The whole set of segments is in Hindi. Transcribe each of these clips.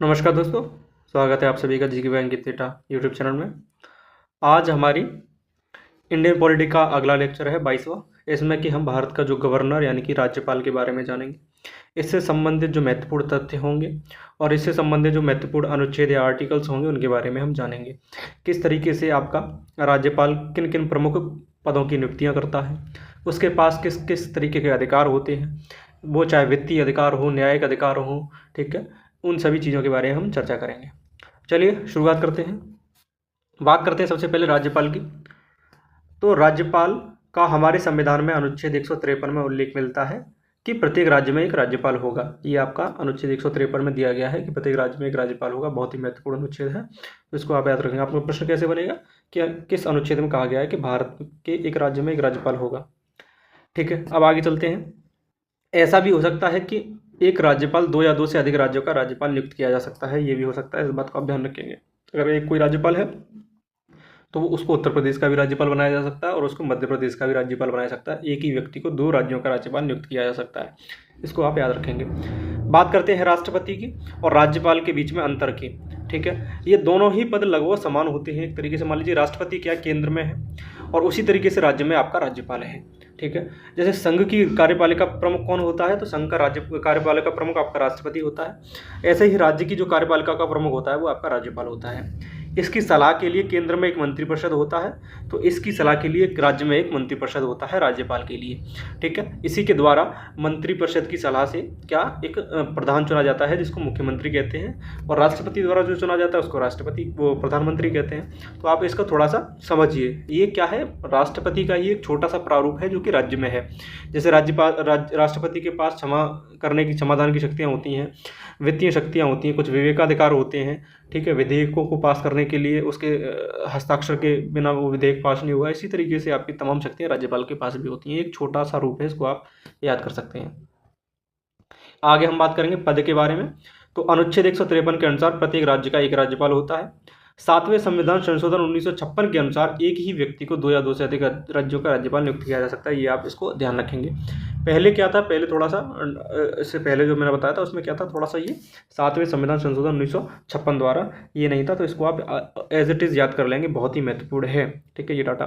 नमस्कार दोस्तों, स्वागत है आप सभी का जी के बैंक की थीटा यूट्यूब चैनल में। आज हमारी इंडियन पॉलिटी का अगला लेक्चर है 22वां। इसमें कि हम भारत का जो गवर्नर यानी कि राज्यपाल के बारे में जानेंगे। इससे संबंधित जो महत्वपूर्ण तथ्य होंगे और इससे संबंधित जो महत्वपूर्ण अनुच्छेद या आर्टिकल्स होंगे उनके बारे में हम जानेंगे। किस तरीके से आपका राज्यपाल किन किन प्रमुख पदों की नियुक्तियाँ करता है, उसके पास किस किस तरीके के अधिकार होते हैं, वो चाहे वित्तीय अधिकार हो, न्यायिक अधिकार हो, ठीक है, उन सभी चीज़ों के बारे में हम चर्चा करेंगे। चलिए शुरुआत करते हैं। बात करते हैं सबसे पहले राज्यपाल की। तो राज्यपाल का हमारे संविधान में अनुच्छेद 153 में उल्लेख मिलता है कि प्रत्येक राज्य में एक राज्यपाल होगा। ये आपका अनुच्छेद 153 में दिया गया है कि प्रत्येक राज्य में एक राज्यपाल होगा। बहुत ही महत्वपूर्ण अनुच्छेद है, तो इसको आप याद रखेंगे। आपका प्रश्न कैसे बनेगा कि किस अनुच्छेद में कहा गया है कि भारत के एक राज्य में एक राज्यपाल होगा। ठीक है, अब आगे चलते हैं। ऐसा भी हो सकता है कि एक राज्यपाल दो या दो से अधिक राज्यों का राज्यपाल नियुक्त किया जा सकता है, ये भी हो सकता है। इस बात को आप ध्यान रखेंगे। अगर एक कोई राज्यपाल है तो वो उसको उत्तर प्रदेश का भी राज्यपाल बनाया जा सकता है और उसको मध्य प्रदेश का भी राज्यपाल बनाया जा सकता है। एक ही व्यक्ति को दो राज्यों का राज्यपाल नियुक्त किया जा सकता है, इसको आप याद रखेंगे। बात करते हैं राष्ट्रपति की और राज्यपाल के बीच में अंतर की। ठीक है, ये दोनों ही पद लगभग समान होते हैं एक तरीके से। मान लीजिए राष्ट्रपति क्या केंद्र में है और उसी तरीके से राज्य में आपका राज्यपाल है। ठीक है, जैसे संघ की कार्यपालिका प्रमुख कौन होता है, तो संघ का राज्य कार्यपालिका प्रमुख आपका राष्ट्रपति होता है। ऐसे ही राज्य की जो कार्यपालिका का प्रमुख होता है वो आपका राज्यपाल होता है। इसकी सलाह के लिए केंद्र में एक मंत्रिपरिषद होता है, तो इसकी सलाह के लिए राज्य में एक मंत्रिपरिषद होता है राज्यपाल के लिए। ठीक है, इसी के द्वारा मंत्रिपरिषद की सलाह से क्या एक प्रधान चुना जाता है जिसको मुख्यमंत्री कहते हैं, और राष्ट्रपति द्वारा जो चुना जाता है उसको राष्ट्रपति वो प्रधानमंत्री कहते हैं। तो आप इसका थोड़ा सा समझिए। ये क्या है, राष्ट्रपति का ये एक छोटा सा प्रारूप है जो कि राज्य में है। जैसे राष्ट्रपति के पास क्षमा करने की क्षमादान की शक्तियाँ होती हैं, वित्तीय शक्तियाँ होती हैं, कुछ विवेकाधिकार होते हैं। ठीक है, विधेयकों को पास करने के लिए उसके हस्ताक्षर के बिना वो विधेयक पास नहीं होगा। इसी तरीके से आपकी तमाम शक्तियाँ राज्यपाल के पास भी होती हैं। एक छोटा सा रूप है, इसको आप याद कर सकते हैं। आगे हम बात करेंगे पद के बारे में। तो अनुच्छेद 153 के अनुसार प्रत्येक राज्य का एक राज्यपाल होता है। 7वें संविधान संशोधन 1956 के अनुसार एक ही व्यक्ति को दो या दो से अधिक राज्यों का राज्यपाल नियुक्त किया जा सकता है। ये आप इसको ध्यान रखेंगे। पहले क्या था, पहले थोड़ा सा इससे पहले जो मैंने बताया था उसमें क्या था, थोड़ा सा ये 7वें संविधान संशोधन 1956 द्वारा ये नहीं था, तो इसको आप एज इट इज़ याद कर लेंगे। बहुत ही महत्वपूर्ण है। ठीक है, ये डाटा।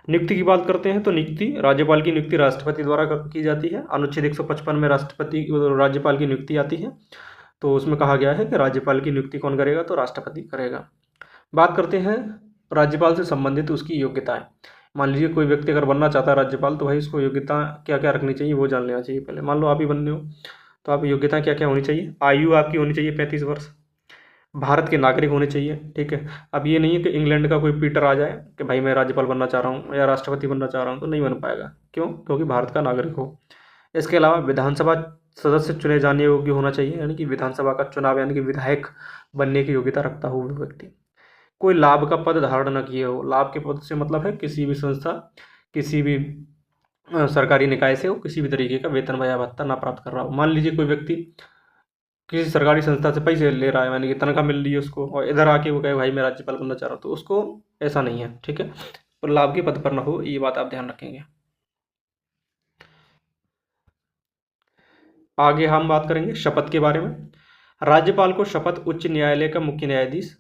नियुक्ति की बात करते हैं तो नियुक्ति राज्यपाल की नियुक्ति राष्ट्रपति द्वारा की जाती है। अनुच्छेद 155 में राज्यपाल की नियुक्ति आती है, तो उसमें कहा गया है कि राज्यपाल की नियुक्ति कौन करेगा, तो राष्ट्रपति करेगा। बात करते हैं राज्यपाल से संबंधित उसकी योग्यताएं। मान लीजिए कोई व्यक्ति अगर बनना चाहता है राज्यपाल, तो भाई उसको योग्यता क्या क्या रखनी चाहिए वो जान लेना चाहिए पहले। मान लो आप ही बनने हो, तो आप योग्यताएं क्या क्या होनी चाहिए। आयु आपकी होनी चाहिए 35 वर्ष, भारत के नागरिक होने चाहिए। ठीक है, अब ये नहीं है कि इंग्लैंड का कोई पीटर आ जाए कि भाई मैं राज्यपाल बनना चाह रहा हूँ या राष्ट्रपति बनना चाह रहा हूँ, तो नहीं बन पाएगा। क्यों? क्योंकि भारत का नागरिक हो। इसके अलावा विधानसभा सदस्य चुने जाने योग्य होना चाहिए, यानी कि विधानसभा का चुनाव यानी कि विधायक बनने की योग्यता रखता हो वो व्यक्ति। कोई लाभ का पद धारण न किए हो। लाभ के पद से मतलब है किसी भी संस्था, किसी भी सरकारी निकाय से वो किसी भी तरीके का वेतन या भत्ता ना प्राप्त कर रहा हो। मान लीजिए कोई व्यक्ति किसी सरकारी संस्था से पैसे ले रहा है, यानी कि तनख्वाह मिल रही है उसको, और इधर आके वो कहे भाई मैं राज्यपाल बनना चाह रहा हूँ, तो उसको ऐसा नहीं है। ठीक है, और लाभ के पद पर ना हो, ये बात आप ध्यान रखेंगे। आगे हम बात करेंगे शपथ के बारे में। राज्यपाल को शपथ उच्च न्यायालय का मुख्य न्यायाधीश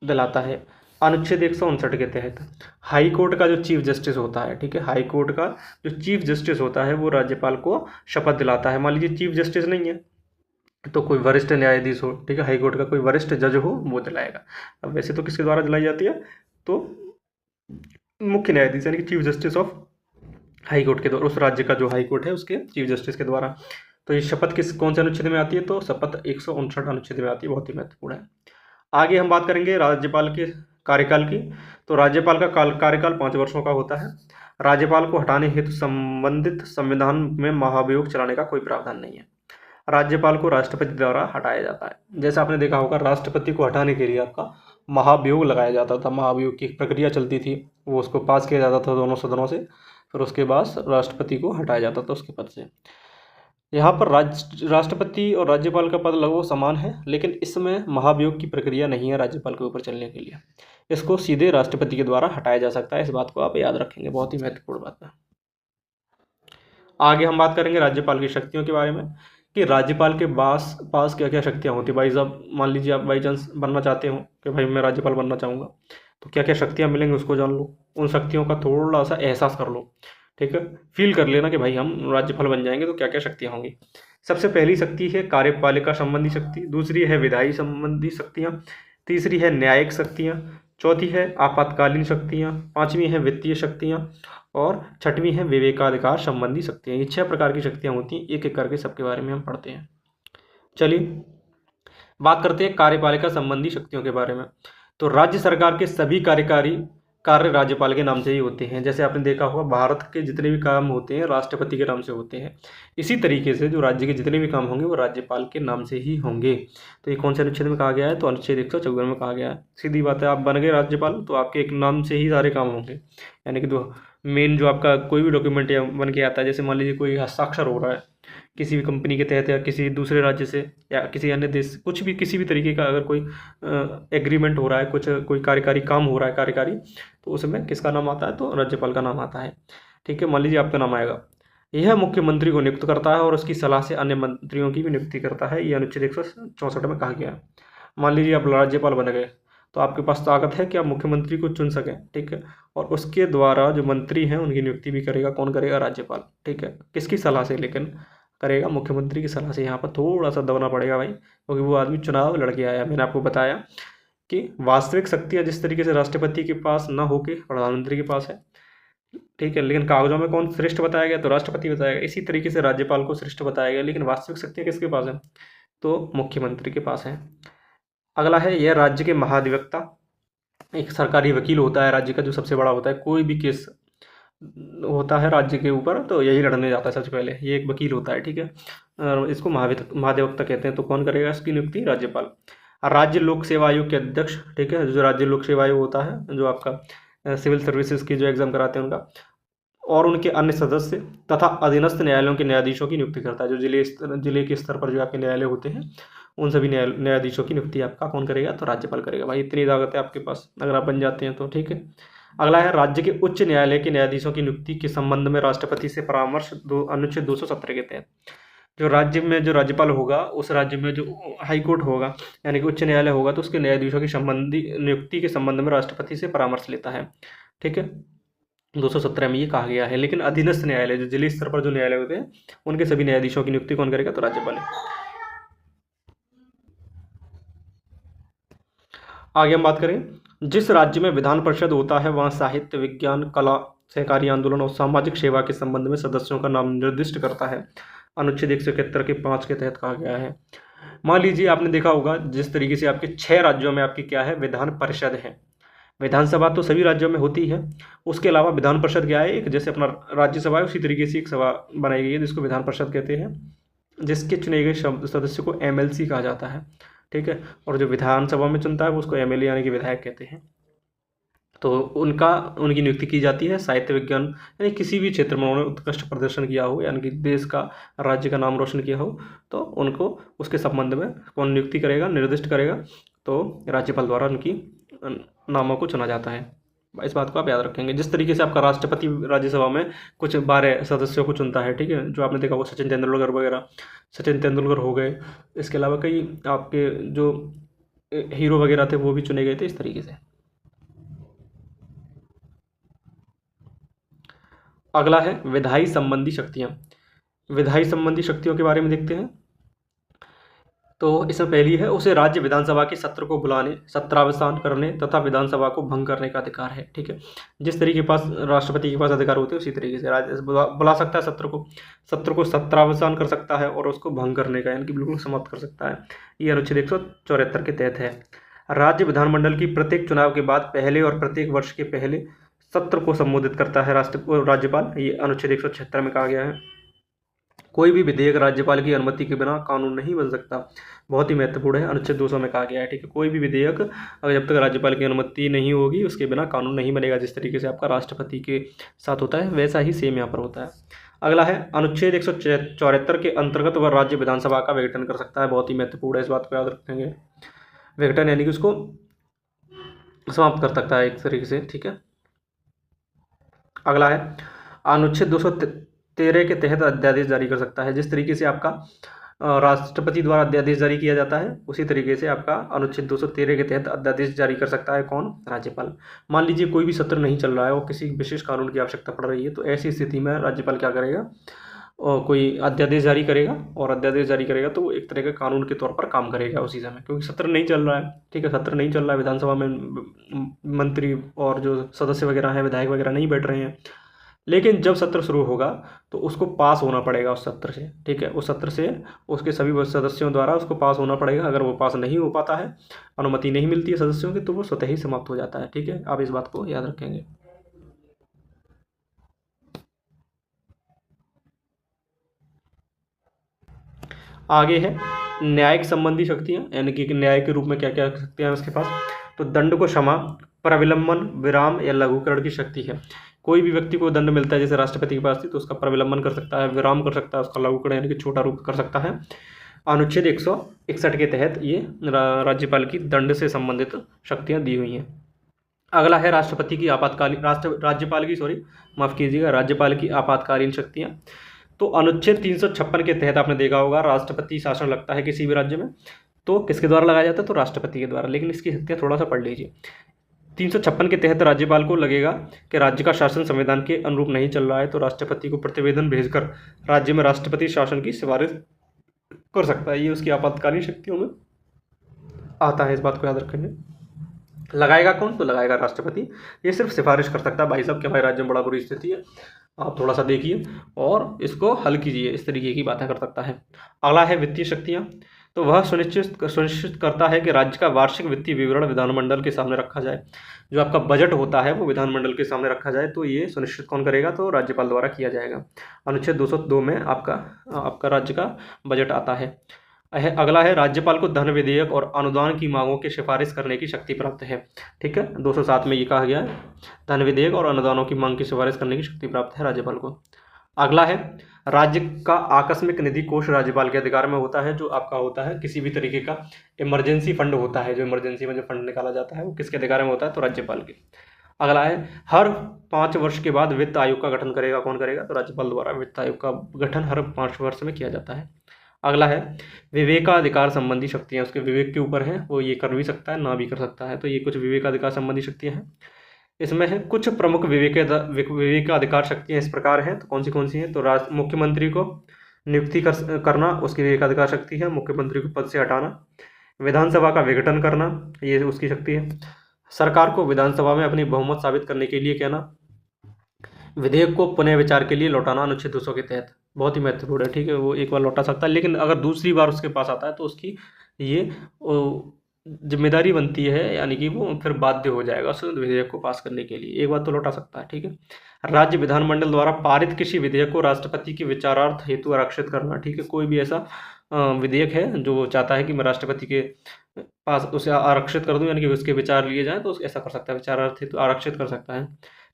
दिलाता है। अनुच्छेद 159 के तहत हाई कोर्ट का जो चीफ जस्टिस होता है, ठीक है, हाई कोर्ट का जो चीफ जस्टिस होता है वो राज्यपाल को शपथ दिलाता है। मान लीजिए चीफ जस्टिस नहीं है तो कोई वरिष्ठ न्यायाधीश हो, ठीक है, हाई कोर्ट का कोई वरिष्ठ जज हो, वो दिलाएगा। अब वैसे तो किसके द्वारा दिलाई जाती है, तो मुख्य न्यायाधीश यानी कि chief justice of high court के द्वारा, उस राज्य का जो हाई कोर्ट है उसके चीफ जस्टिस के द्वारा। तो ये शपथ कौन से अनुच्छेद में आती है, तो शपथ 159 अनुच्छेद में आती है। बहुत ही महत्वपूर्ण है। आगे हम बात करेंगे राज्यपाल के कार्यकाल की। तो राज्यपाल का कार्यकाल 5 वर्षों का होता है। राज्यपाल को हटाने हेतु संबंधित संविधान में महाभियोग चलाने का कोई प्रावधान नहीं है। राज्यपाल को राष्ट्रपति द्वारा हटाया जाता है। जैसे आपने देखा होगा, राष्ट्रपति को हटाने के लिए आपका महाभियोग लगाया जाता था। महाभियोग की प्रक्रिया चलती थी, वो उसको पास किया जाता था दोनों सदनों से, फिर उसके बाद राष्ट्रपति को हटाया जाता था उसके पद से। यहाँ पर राष्ट्रपति और राज्यपाल का पद लगभग समान है, लेकिन इसमें महाभियोग की प्रक्रिया नहीं है राज्यपाल के ऊपर चलने के लिए। इसको सीधे राष्ट्रपति के द्वारा हटाया जा सकता है। इस बात को आप याद रखेंगे, बहुत ही महत्वपूर्ण बात है। आगे हम बात करेंगे राज्यपाल की शक्तियों के बारे में कि राज्यपाल के पास पास क्या क्या शक्तियाँ होती है। भाई साहब मान लीजिए आप बाई चांस बनना चाहते हो कि भाई मैं राज्यपाल बनना चाहूँगा, तो क्या क्या शक्तियाँ मिलेंगी उसको जान लो, उन शक्तियों का थोड़ा सा एहसास कर लो, ठीक है। फील कर लेना कि भाई हम राज्यपाल बन जाएंगे तो क्या क्या शक्तियाँ होंगी। सबसे पहली शक्ति है कार्यपालिका संबंधी शक्ति, दूसरी है विधायी संबंधी शक्तियाँ, तीसरी है न्यायिक शक्तियाँ, चौथी है आपातकालीन शक्तियाँ, पांचवी है वित्तीय शक्तियाँ और छठवीं है विवेकाधिकार संबंधी शक्तियाँ। ये 6 प्रकार की शक्तियाँ होती हैं, एक एक करके सबके बारे में हम पढ़ते हैं। चलिए बात करते हैं कार्यपालिका संबंधी शक्तियों के बारे में। तो राज्य सरकार के सभी कार्यकारी कार्य राज्यपाल के नाम से ही होते हैं। जैसे आपने देखा होगा भारत के जितने भी काम होते हैं राष्ट्रपति के नाम से होते हैं, इसी तरीके से जो राज्य के जितने भी काम होंगे वो राज्यपाल के नाम से ही होंगे। तो ये कौन से अनुच्छेद में कहा गया है, तो अनुच्छेद 154 में कहा गया है। सीधी बात है, आप बन गए राज्यपाल तो आपके एक नाम से ही सारे काम होंगे। यानी कि जो मेन जो आपका कोई भी डॉक्यूमेंट बन के आता है, जैसे मान लीजिए कोई हस्ताक्षर हो रहा है किसी भी कंपनी के तहत या किसी दूसरे राज्य से या किसी अन्य देश, कुछ भी किसी भी तरीके का अगर कोई एग्रीमेंट हो रहा है, कुछ कोई कार्यकारी काम हो रहा है कार्यकारी, तो उसमें किसका नाम आता है, तो राज्यपाल का नाम आता है। ठीक है, मान लीजिए आपका नाम आएगा। यह मुख्यमंत्री को नियुक्त करता है और उसकी सलाह से अन्य मंत्रियों की भी नियुक्ति करता है। ये अनुच्छेद 164 में कहा गया है। मान लीजिए आप राज्यपाल बन गए तो आपके पास ताकत है कि आप मुख्यमंत्री को चुन सकें, ठीक है, और उसके द्वारा जो मंत्री हैं उनकी नियुक्ति भी करेगा। कौन करेगा, राज्यपाल, ठीक है। किसकी सलाह से, लेकिन करेगा मुख्यमंत्री की सलाह से। यहाँ पर थोड़ा सा दबना पड़ेगा भाई, क्योंकि वो आदमी चुनाव लड़ के आया। मैंने आपको बताया कि वास्तविक शक्तियाँ जिस तरीके से राष्ट्रपति के पास ना होके प्रधानमंत्री के पास है, ठीक है, लेकिन कागजों में कौन श्रेष्ठ बताया गया, तो राष्ट्रपति बताया गया। इसी तरीके से राज्यपाल को श्रेष्ठ बताया गया, लेकिन वास्तविक शक्तियाँ किसके पास है, तो मुख्यमंत्री के पास है। अगला है यह राज्य के महाधिवक्ता, एक सरकारी वकील होता है राज्य का, जो सबसे बड़ा होता है। कोई भी केस होता है राज्य के ऊपर तो यही लड़ने जाता है सबसे पहले, ये एक वकील होता है, ठीक है। इसको महाधिवक्ता कहते हैं। तो कौन करेगा इसकी नियुक्ति, राज्यपाल। राज्य लोक सेवा आयोग के अध्यक्ष, ठीक है, जो राज्य लोक सेवा आयोग होता है, जो आपका सिविल सर्विसेज की जो एग्जाम कराते हैं उनका, और उनके अन्य सदस्य तथा अधीनस्थ न्यायालयों के न्यायाधीशों की नियुक्ति करता है। जो जिले के स्तर पर जो आपके न्यायालय होते हैं उन सभी न्यायाधीशों की नियुक्ति आपका कौन करेगा, तो राज्यपाल करेगा। भाई इतनी ताकत है आपके पास अगर आप बन जाते हैं तो, ठीक है। अगला है राज्य के उच्च न्यायालय के न्यायाधीशों की नियुक्ति के संबंध में राष्ट्रपति से परामर्श, अनुच्छेद 217 के तहत। जो राज्य में जो राज्यपाल होगा उस राज्य में जो हाई कोर्ट होगा यानी कि उच्च न्यायालय होगा, तो उसके न्यायाधीशों की संबंधी नियुक्ति के संबंध में राष्ट्रपति से परामर्श लेता है, ठीक है। 217 में ये कहा गया है। लेकिन अधीनस्थ न्यायालय, जो जिले स्तर पर जो न्यायालय होते हैं, उनके सभी न्यायाधीशों की नियुक्ति कौन करेगा, तो राज्यपाल है। आगे हम बात करें, जिस राज्य में विधान परिषद होता है वहाँ साहित्य, विज्ञान, कला, सहकारी आंदोलन और सामाजिक सेवा के संबंध में सदस्यों का नाम निर्दिष्ट करता है। अनुच्छेद 171 के 5 के तहत कहा गया है। मान लीजिए आपने देखा होगा जिस तरीके से आपके 6 राज्यों में आपकी क्या है, विधान परिषद है। विधानसभा तो सभी राज्यों में होती है, उसके अलावा विधान परिषद क्या है, एक जैसे अपना राज्यसभा है उसी तरीके से एक सभा बनाई गई है जिसको विधान परिषद कहते हैं, जिसके चुने गए सदस्य को एमएलसी कहा जाता है, ठीक है। और जो विधानसभा में चुनता है वो उसको एमएलए यानी कि विधायक कहते हैं। तो उनकी नियुक्ति की जाती है। साहित्य, विज्ञान यानी किसी भी क्षेत्र में उन्होंने उत्कृष्ट प्रदर्शन किया हो, यानी कि देश का, राज्य का नाम रोशन किया हो, तो उनको उसके संबंध में कौन नियुक्ति करेगा, निर्दिष्ट करेगा, तो राज्यपाल द्वारा उनकी नामों को चुना जाता है। इस बात को आप याद रखेंगे। जिस तरीके से आपका राष्ट्रपति राज्यसभा में कुछ 12 सदस्यों को चुनता है, ठीक है, जो आपने देखा होगा सचिन तेंदुलकर वगैरह, सचिन तेंदुलकर हो गए, इसके अलावा कई आपके जो हीरो वगैरह थे वो भी चुने गए थे इस तरीके से। अगला है विधायी संबंधी शक्तियाँ। विधायी संबंधी शक्तियों के बारे में देखते हैं। तो इसमें पहली है, उसे राज्य विधानसभा के सत्र को बुलाने, सत्रावसान करने तथा विधानसभा को भंग करने का अधिकार है, ठीक है। जिस तरीके के पास राष्ट्रपति के पास अधिकार होते हैं उसी तरीके से राज्य बुला सकता है सत्र को सत्रावसान कर सकता है और उसको भंग करने का यानी कि बिल्कुल समाप्त कर सकता है। ये अनुच्छेद 174 के तहत है। राज्य विधानमंडल की प्रत्येक चुनाव के बाद पहले और प्रत्येक वर्ष के पहले सत्र को संबोधित करता है राज्यपाल। ये अनुच्छेद 176 में कहा गया है। कोई भी विधेयक राज्यपाल की अनुमति के बिना कानून नहीं बन सकता। बहुत ही महत्वपूर्ण है, अनुच्छेद 200 में कहा गया है, ठीक है। कोई भी विधेयक अगर जब तक राज्यपाल की अनुमति नहीं होगी उसके बिना कानून नहीं बनेगा। जिस तरीके से आपका राष्ट्रपति के साथ होता है वैसा ही सेम यहाँ पर होता है। अगला है अनुच्छेद 174 के अंतर्गत वह राज्य विधानसभा का विघटन कर सकता है। बहुत ही महत्वपूर्ण है, इस बात को याद रखेंगे। विघटन यानी कि उसको समाप्त कर सकता है एक तरीके से, ठीक है। अगला है अनुच्छेद 213 के तहत अध्यादेश जारी कर सकता है। जिस तरीके से आपका राष्ट्रपति द्वारा अध्यादेश जारी किया जाता है, उसी तरीके से आपका अनुच्छेद 213 के तहत अध्यादेश जारी कर सकता है कौन? राज्यपाल। मान लीजिए कोई भी सत्र नहीं चल रहा है और किसी विशेष कानून की आवश्यकता पड़ रही है, तो ऐसी स्थिति में राज्यपाल क्या करेगा? और कोई अध्यादेश जारी करेगा, और अध्यादेश जारी करेगा तो वो एक तरह का कानून के तौर पर काम करेगा उसी समय, क्योंकि सत्र नहीं चल रहा है। ठीक है, सत्र नहीं चल रहा है, विधानसभा में मंत्री और जो सदस्य वगैरह हैं, विधायक वगैरह नहीं बैठ रहे हैं, लेकिन जब सत्र शुरू होगा तो उसको पास होना पड़ेगा उस सत्र से। ठीक है, उस सत्र से उसके सभी सदस्यों द्वारा उसको पास होना पड़ेगा। अगर वो पास नहीं हो पाता है, अनुमति नहीं मिलती है सदस्यों की, तो वो स्वतः ही समाप्त हो जाता है। ठीक है, आप इस बात को याद रखेंगे। आगे है न्यायिक संबंधी शक्तियाँ, यानी कि न्याय के रूप में क्या क्या शक्तियाँ हैं उसके पास। तो दंड को क्षमा, प्रविलंबन, विराम या लघुकरण की शक्ति है। कोई भी व्यक्ति को दंड मिलता है जैसे राष्ट्रपति के पास थी, तो उसका प्रविलंबन कर सकता है, विराम कर सकता है, उसका लघुकरण यानी कि छोटा रूप कर सकता है। अनुच्छेद 161 के तहत ये राज्यपाल की दंड से संबंधित शक्तियाँ दी हुई हैं। अगला है राष्ट्रपति की आपातकालीन राज्यपाल की आपातकालीन शक्तियाँ। तो अनुच्छेद 356 के तहत आपने देखा होगा, राष्ट्रपति शासन लगता है किसी भी राज्य में, तो किसके द्वारा लगाया जाता है? तो राष्ट्रपति के द्वारा। लेकिन इसकी शक्तियाँ थोड़ा सा पढ़ लीजिए। 356 के तहत राज्यपाल को लगेगा कि राज्य का शासन संविधान के अनुरूप नहीं चल रहा है, तो राष्ट्रपति को प्रतिवेदन भेजकर राज्य में राष्ट्रपति शासन की सिफारिश कर सकता है। ये उसकी आपातकालीन शक्तियों में आता है, इस बात को याद रखेंगे। लगाएगा कौन? तो लगाएगा राष्ट्रपति। ये सिर्फ सिफारिश कर सकता है, भाई साहब कि हमारे राज्य में बड़ा बुरी स्थिति है, आप थोड़ा सा देखिए और इसको हल कीजिए, इस तरीके की बातें कर सकता है। अगला है वित्तीय शक्तियाँ। तो वह सुनिश्चित करता है कि राज्य का वार्षिक वित्तीय विवरण विधानमंडल के सामने रखा जाए। जो आपका बजट होता है वो विधानमंडल के सामने रखा जाए, तो ये सुनिश्चित कौन करेगा? तो राज्यपाल द्वारा किया जाएगा। अनुच्छेद 202 में आपका राज्य का बजट आता है। अगला है राज्यपाल को धन विधेयक और अनुदान की मांगों की सिफारिश करने की शक्ति प्राप्त है। ठीक है, 207 में ये कहा गया है, धन विधेयक और अनुदानों की मांग की सिफारिश करने की शक्ति प्राप्त है राज्यपाल को। अगला है राज्य का आकस्मिक निधि कोष राज्यपाल के अधिकार में होता है। जो आपका होता है किसी भी तरीके का इमरजेंसी फंड होता है, जो इमरजेंसी में जो फंड निकाला जाता है वो किसके अधिकार में होता है? तो राज्यपाल के। अगला है हर 5 वर्ष के बाद वित्त आयोग का गठन करेगा कौन करेगा? तो राज्यपाल द्वारा वित्त आयोग का गठन हर 5 वर्ष में किया जाता है। अगला है विवेकाधिकार संबंधी शक्तियाँ, उसके विवेक के ऊपर है, वो ये कर भी सकता है ना भी कर सकता है। तो ये कुछ विवेकाधिकार संबंधी शक्तियाँ हैं। इसमें है कुछ प्रमुख विवेकाधिकार शक्तियाँ इस प्रकार हैं। तो कौन सी हैं? तो मुख्यमंत्री को नियुक्ति करना उसकी विवेकाधिकार शक्ति है, मुख्यमंत्री को पद से हटाना। विधानसभा का विघटन करना, ये उसकी शक्ति है। सरकार को विधानसभा में अपनी बहुमत साबित करने के लिए कहना। विधेयक को पुनः विचार के लिए लौटाना अनुच्छेद 200 के तहत, बहुत ही महत्वपूर्ण है। ठीक है, वो एक बार लौटा सकता है, लेकिन अगर दूसरी बार उसके पास आता है तो उसकी ये जिम्मेदारी बनती है, यानी कि वो फिर बाध्य हो जाएगा उस विधेयक को पास करने के लिए। एक बार तो लौटा सकता है। ठीक है, राज्य विधानमंडल द्वारा पारित किसी विधेयक को राष्ट्रपति के विचारार्थ हेतु आरक्षित करना। ठीक है, कोई भी ऐसा विधेयक है जो वो चाहता है कि मैं राष्ट्रपति के पास उसे आरक्षित कर दूं, यानी कि उसके विचार लिए जाएं, तो ऐसा कर सकता है, विचारार्थ हेतु आरक्षित कर सकता है।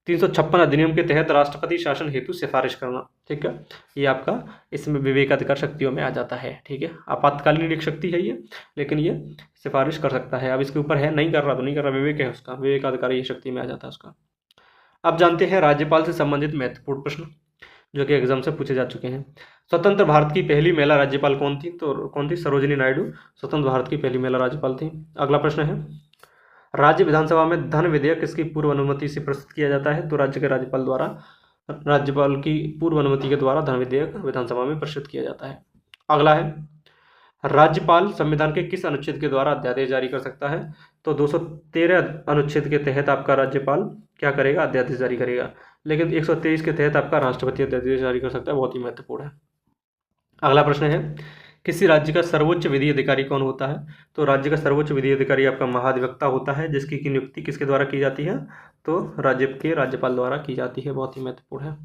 356 अधिनियम के तहत राष्ट्रपति शासन हेतु सिफारिश करना। ठीक है, ये आपका इसमें विवेकाधिकार शक्तियों में आ जाता है। ठीक है, आपातकालीन एक शक्ति है ये, लेकिन ये सिफारिश कर सकता है। अब इसके ऊपर है, नहीं कर रहा तो नहीं कर रहा, विवेक है उसका, विवेकाधिकार ये शक्ति में आ जाता है उसका। अब जानते हैं राज्यपाल से संबंधित महत्वपूर्ण प्रश्न जो कि एग्जाम से पूछे जा चुके हैं। स्वतंत्र भारत की पहली महिला राज्यपाल कौन थी? तो कौन थी? सरोजिनी नायडू स्वतंत्र भारत की पहली महिला राज्यपाल थी। अगला प्रश्न है राज्य विधानसभा में धन विधेयक किसकी पूर्व अनुमति से प्रस्तुत किया जाता है? तो राज्य के राज्यपाल द्वारा, राज्यपाल की पूर्व अनुमति के द्वारा धन विधेयक विधानसभा में प्रस्तुत किया जाता है। अगला है राज्यपाल संविधान के किस अनुच्छेद के द्वारा अध्यादेश जारी कर सकता है? तो 213 अनुच्छेद के तहत आपका राज्यपाल क्या करेगा? अध्यादेश जारी करेगा। लेकिन 123 के तहत आपका राष्ट्रपति अध्यादेश जारी कर सकता है, बहुत ही महत्वपूर्ण है। अगला प्रश्न है किसी राज्य का सर्वोच्च विधि अधिकारी कौन होता है? तो राज्य का सर्वोच्च विधि अधिकारी आपका महाधिवक्ता होता है, जिसकी नियुक्ति किसके द्वारा की जाती है? तो राज्य के राज्यपाल द्वारा की जाती है, बहुत ही महत्वपूर्ण है।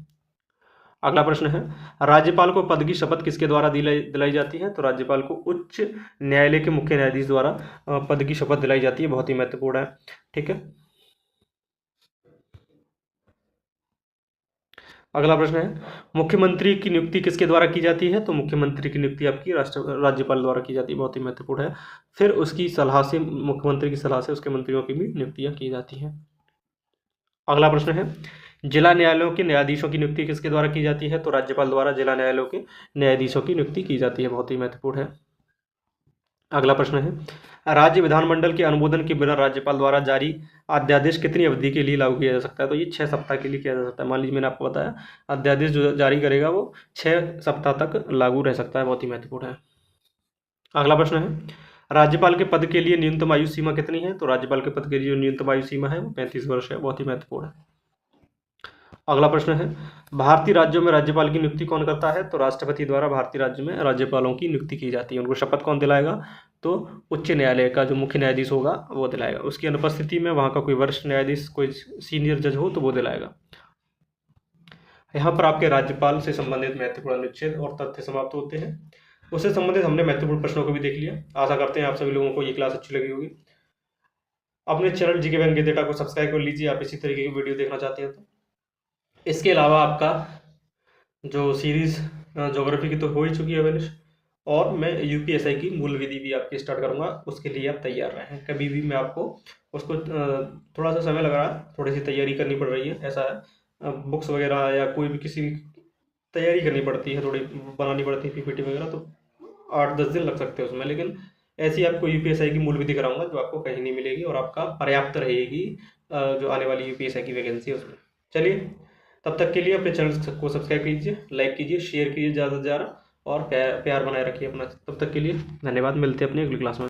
अगला प्रश्न है राज्यपाल को पद की शपथ किसके द्वारा दिलाई जाती है? तो राज्यपाल को उच्च न्यायालय के मुख्य न्यायाधीश द्वारा पद की शपथ दिलाई जाती है, बहुत ही महत्वपूर्ण है। ठीक है, अगला प्रश्न है मुख्यमंत्री की नियुक्ति किसके द्वारा की जाती है? तो मुख्यमंत्री की नियुक्ति आपकी राज्यपाल द्वारा की जाती है, बहुत ही महत्वपूर्ण है। फिर उसकी सलाह से, मुख्यमंत्री की सलाह से उसके मंत्रियों की भी नियुक्तियां की जाती हैं। अगला प्रश्न है जिला न्यायालयों के न्यायाधीशों की नियुक्ति किसके द्वारा की जाती है? तो राज्यपाल द्वारा जिला न्यायालयों के न्यायाधीशों की नियुक्ति की जाती है। बहुत ही महत्वपूर्ण है। अगला प्रश्न है, राज्य विधानमंडल के अनुमोदन के बिना राज्यपाल द्वारा जारी अध्यादेश कितनी अवधि के लिए लागू किया जा सकता है? तो ये 6 सप्ताह के लिए किया जा सकता है। मान लीजिए मैंने आपको बताया, अध्यादेश जो जारी करेगा वो 6 सप्ताह तक लागू रह सकता है। बहुत ही महत्वपूर्ण है। अगला प्रश्न है, राज्यपाल के पद के लिए न्यूनतम आयु सीमा कितनी है? तो राज्यपाल के पद के लिए जो न्यूनतम आयु सीमा है वो 35 वर्ष है। बहुत ही महत्वपूर्ण है। अगला प्रश्न है, भारतीय राज्यों में राज्यपाल की नियुक्ति कौन करता है? तो राष्ट्रपति द्वारा भारतीय राज्य में राज्यपालों की नियुक्ति की जाती है। उनको शपथ कौन दिलाएगा? तो उच्च न्यायालय का जो मुख्य न्यायाधीश होगा वो दिलाएगा। उसकी अनुपस्थिति में वहाँ का कोई वरिष्ठ न्यायाधीश, कोई सीनियर जज हो तो वो दिलाएगा। यहाँ पर आपके राज्यपाल से संबंधित महत्वपूर्ण अनुच्छेद और तथ्य समाप्त होते हैं। उससे संबंधित हमने महत्वपूर्ण प्रश्नों को भी देख लिया। आशा करते हैं आप सभी लोगों को ये क्लास अच्छी लगी होगी। अपने चैनल जीके बैंक डेटा को सब्सक्राइब कर लीजिए, आप इसी तरीके की वीडियो देखना चाहते हैं तो। इसके अलावा आपका जो सीरीज़ ज्योग्राफी की तो हो ही चुकी है फिनिश, और मैं यूपीएसआई की मूल विधि भी आपकी स्टार्ट करूंगा। उसके लिए आप तैयार रहें। कभी भी मैं आपको उसको थोड़ा सा समय लग रहा है, थोड़ी सी तैयारी करनी पड़ रही है, ऐसा है। बुक्स वगैरह या कोई भी किसी भी तैयारी करनी पड़ती है, थोड़ी बनानी पड़ती है पीपीटी वगैरह, तो 8-10 दिन लग सकते हैं उसमें। लेकिन ऐसी आपको यूपीएसआई की मूल विधि कराऊंगा जो आपको कहीं नहीं मिलेगी और आपका पर्याप्त रहेगी जो आने वाली यूपीएसआई की वैकेंसी है उसमें। चलिए, तब तक के लिए अपने चैनल को सब्सक्राइब कीजिए, लाइक कीजिए, शेयर कीजिए ज़्यादा से ज़्यादा, और प्यार बनाए रखिए अपना। तब तक के लिए धन्यवाद। मिलते हैं अपनी अगली क्लास में।